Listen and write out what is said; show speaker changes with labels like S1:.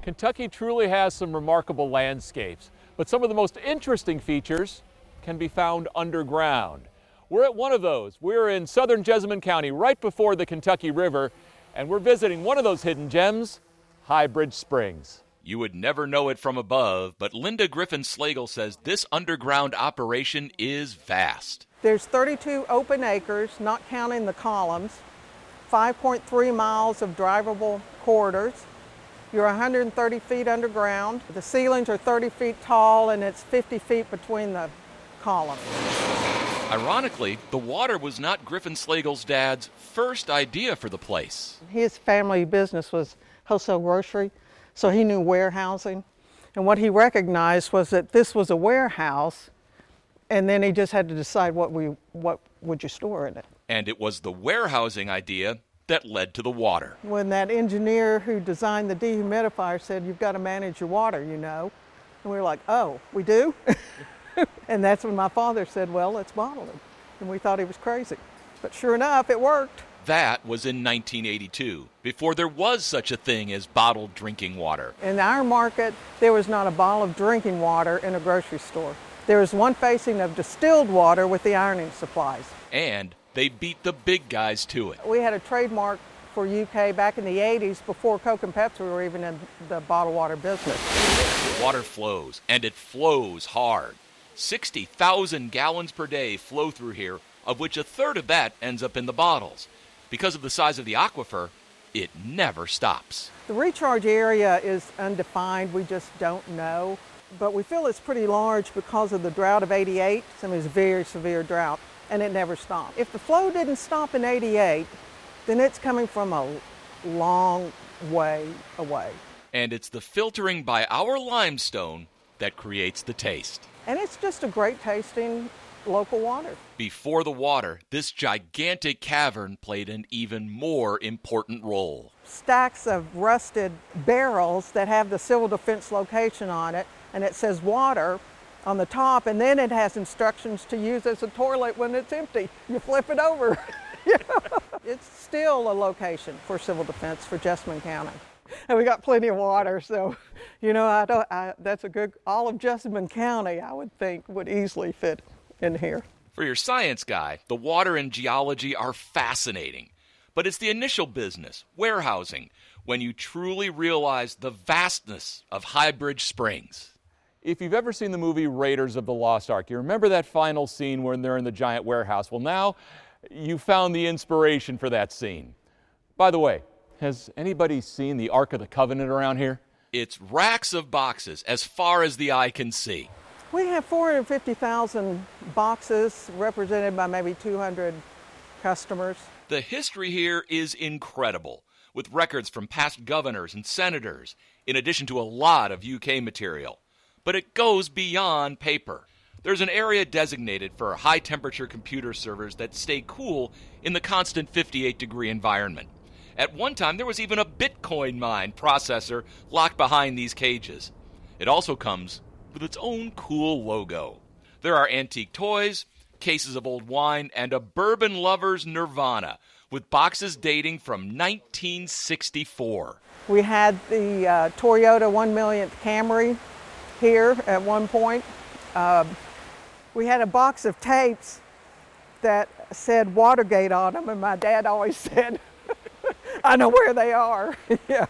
S1: Kentucky truly has some remarkable landscapes, but some of the most interesting features can be found underground. We're at one of those. We're in southern Jessamine County, right before the Kentucky River, and we're visiting one of those hidden gems, Highbridge Springs.
S2: You would never know it from above, but Linda Griffin-Slagle says this underground operation is vast.
S3: There's 32 open acres, not counting the columns, 5.3 miles of drivable corridors. You're 130 feet underground. The ceilings are 30 feet tall and it's 50 feet between the columns.
S2: Ironically, the water was not Griffin-Slagle's dad's first idea for the place.
S3: His family business was wholesale grocery, so he knew warehousing. And what he recognized was that this was a warehouse, and then he just had to decide what would you store in it.
S2: And it was the warehousing idea that led to the water.
S3: When that engineer who designed the dehumidifier said, "You've got to manage your water, you know." And we were like, "Oh, we do?" And that's when my father said, "Well, let's bottle it." And we thought he was crazy. But sure enough, it worked.
S2: That was in 1982, before there was such a thing as bottled drinking water.
S3: In our market, there was not a bottle of drinking water in a grocery store. There was one facing of distilled water with the ironing supplies.
S2: And they beat the big guys to it.
S3: We had a trademark for UK back in the 80s before Coke and Pepsi were even in the bottled water business.
S2: Water flows, and it flows hard. 60,000 gallons per day flow through here, of which a third of that ends up in the bottles. Because of the size of the aquifer, it never stops.
S3: The recharge area is undefined. We just don't know. But we feel it's pretty large because of the drought of '88. It was a very severe drought, and it never stopped. If the flow didn't stop in '88, then it's coming from a long way away.
S2: And it's the filtering by our limestone that creates the taste.
S3: And it's just a great tasting local water.
S2: Before the water, this gigantic cavern played an even more important role.
S3: Stacks of rusted barrels that have the civil defense location on it, and it says water on the top, and then it has instructions to use as a toilet when it's empty. You flip it over. It's still a location for civil defense for Jessamine County. And we got plenty of water, so, that's a good, all of Jessamine County, I would think, would easily fit in here.
S2: For your science guy, the water and geology are fascinating. But it's the initial business, warehousing, when you truly realize the vastness of Highbridge Springs.
S1: If you've ever seen the movie Raiders of the Lost Ark, you remember that final scene when they're in the giant warehouse. Well, now you found the inspiration for that scene. By the way, has anybody seen the Ark of the Covenant around here?
S2: It's racks of boxes as far as the eye can see.
S3: We have 450,000 boxes represented by maybe 200 customers.
S2: The history here is incredible, with records from past governors and senators, in addition to a lot of UK material. But it goes beyond paper. There's an area designated for high-temperature computer servers that stay cool in the constant 58-degree environment. At one time, there was even a Bitcoin mine processor locked behind these cages. It also comes with its own cool logo. There are antique toys, cases of old wine, and a bourbon lover's nirvana, with boxes dating from 1964.
S3: We had the Toyota 1 millionth Camry here at one point. We had a box of tapes that said Watergate on them, and my dad always said, "I know where they are." Yeah.